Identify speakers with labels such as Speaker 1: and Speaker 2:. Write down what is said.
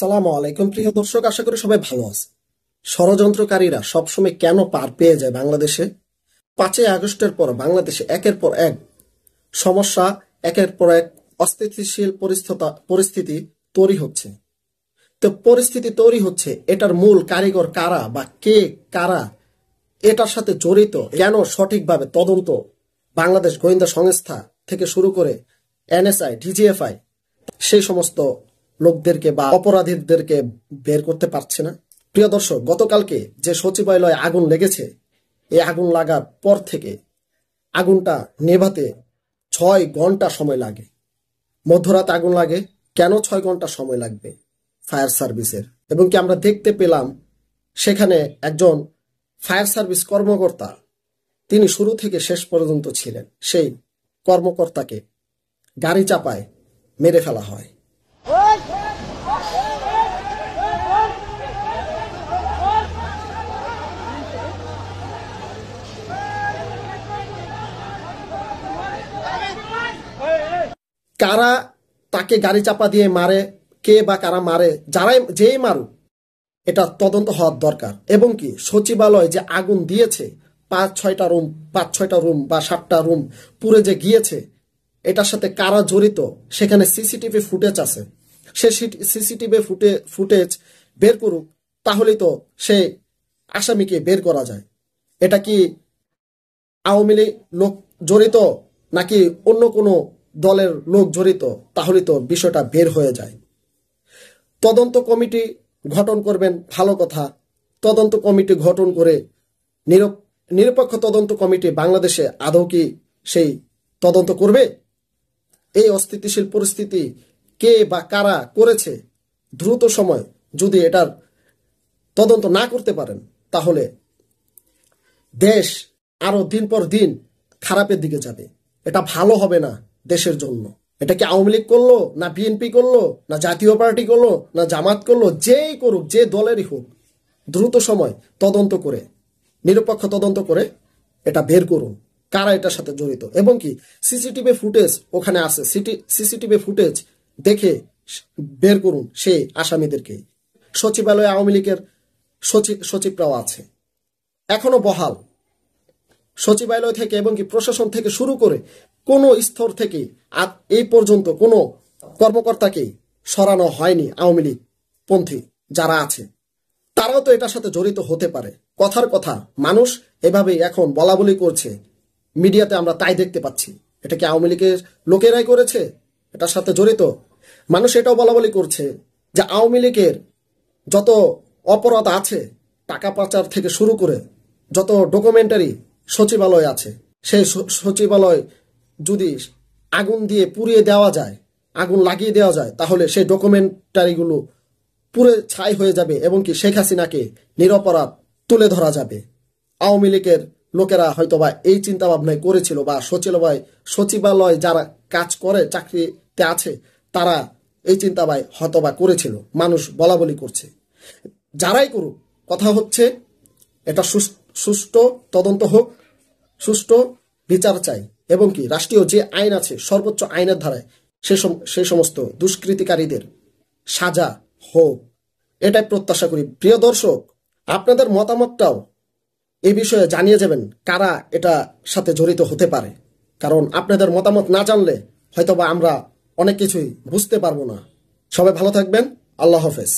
Speaker 1: আসসালামু আলাইকুম প্রিয় দর্শক, আশা করি সবাই ভালো আছে। ষড়যন্ত্রকারীরা সবসময় কেন পার পেয়ে যায় বাংলাদেশে? 5ই আগস্টের পর বাংলাদেশে একের পর এক সমস্যা, একের পর এক অস্থিতিশীল পরিস্থিতি তৈরি হচ্ছে। তো পরিস্থিতি তৈরি হচ্ছে, এটার মূল কারিগর কারা বা কে কারা এটার সাথে জড়িত, কেন সঠিকভাবে তদন্ত বাংলাদেশ গোয়েন্দা সংস্থা থেকে শুরু করে এনএসআই, ডিজিএফআই সেই সমস্ত লোকদেরকে বা অপরাধীদেরকে বের করতে পারছে না। প্রিয় দর্শক, গতকালকে যে সচিবালয়ে আগুন লেগেছে, এই আগুন লাগার পর থেকে আগুনটা নেভাতে 6 ঘন্টা সময় লাগে। মধ্যরাত আগুন লাগে, কেন 6 ঘন্টা সময় লাগবে ফায়ার সার্ভিসের? এবং কি আমরা দেখতে পেলাম সেখানে একজন ফায়ার সার্ভিস কর্মকর্তা, তিনি শুরু থেকে শেষ পর্যন্ত ছিলেন, সেই কর্মকর্তাকে গাড়ি চাপায় মেরে ফেলা হয়। কারা তাকে গাড়ি চাপা দিয়ে মারে, কে বা কারা মারে, যারাই যেই মারুক, এটা তদন্ত হওয়ার দরকার। এবং কি সচিবালয় যে আগুন দিয়েছে, 5-6টা রুম বা 7টা রুম পুড়ে যে গিয়েছে, এটার সাথে কারা জড়িত সেখানে সিসিটিভি ফুটেজ আছে। সে সিসিটিভি ফুটেজ বের করুক, তাহলেই তো সে আসামিকে বের করা যায়। এটা কি আওয়ামী লীগ লোক জড়িত নাকি অন্য কোনো দলের লোক জড়িত, তাহলে তো বিষয়টা বের হয়ে যায়। তদন্ত কমিটি গঠন করবেন, ভালো কথা। তদন্ত কমিটি গঠন করে নিরপেক্ষ তদন্ত কমিটি বাংলাদেশে আদৌ কি সেই তদন্ত করবে? এই অস্থিতিশীল পরিস্থিতি কে বা কারা করেছে, দ্রুত সময় যদি এটার তদন্ত না করতে পারেন, তাহলে দেশ আরো দিন পর দিন খারাপের দিকে যাবে। এটা ভালো হবে না দেশের জন্য। এটা কি আওয়ামী লীগ করলো, না বিএনপি করলো, না জাতীয় পার্টি করলো, না জামাত করলো, যেই করুক, যে দলেরই হোক, দ্রুত সময় তদন্ত করে, নিরপেক্ষ তদন্ত করে এটা বের করুন কারা এটার সাথে জড়িত। এবং কি সিসিটিভি ফুটেজ ওখানে আছে, সিসিটিভি ফুটেজ দেখে বের করুন সেই আসামিদেরকে। সচিবালয়ে আওয়ামী লীগের সচিবরাও আছে, এখনো বহাল। সচিবালয় থেকে এবং কি প্রশাসন থেকে শুরু করে কোনো স্তর থেকে এই পর্যন্ত কোনো কর্মকর্তাকে সরানো হয়নি। আওয়ামী লীগ পন্থী যারা আছে তারাও তো এটার সাথে জড়িত হতে পারে। কথার কথা, মানুষ এভাবেই এখন বলা বলি করছে, মিডিয়াতে আমরা তাই দেখতে পাচ্ছি। এটা কি আওয়ামী লীগের লোকেরাই করেছে এটার সাথে জড়িত? মানুষ এটাও বলা বলি করছে যে আওয়ামী লীগের যত অপরাধ আছে, টাকা পাচার থেকে শুরু করে যত ডকুমেন্টারি সচিবালয় আছে, সেই সচিবালয় যদি আগুন দিয়ে পুড়িয়ে দেওয়া যায়, আগুন লাগিয়ে দেওয়া যায়, তাহলে সেই ডকুমেন্টারিগুলো পুরে ছাই হয়ে যাবে এবং কি শেখ হাসিনাকে নিরপরাধ তুলে ধরা যাবে। আওয়ামী লীগের লোকেরা হয়তোবা এই চিন্তা ভাবনায় করেছিল, বা সচিবালয় যারা কাজ করে, চাকরিতে আছে, তারা এই চিন্তা হয়তোবা করেছিল। মানুষ বলা বলি করছে, যারাই করুক, কথা হচ্ছে এটা সুষ্ঠু তদন্ত হোক, সুষ্ঠু বিচার চাই। এবং কি রাষ্ট্রীয় যে আইন আছে, সর্বোচ্চ আইনের ধারায় সেই সমস্ত দুষ্কৃতিকারীদের সাজা হোক, এটাই প্রত্যাশা করি। প্রিয় দর্শক, আপনাদের মতামতটাও এই বিষয়ে জানিয়ে যাবেন কারা এটা সাথে জড়িত হতে পারে। কারণ আপনাদের মতামত না জানলে হয়তোবা আমরা অনেক কিছুই বুঝতে পারবো না। সবাই ভালো থাকবেন। আল্লাহ হাফেজ।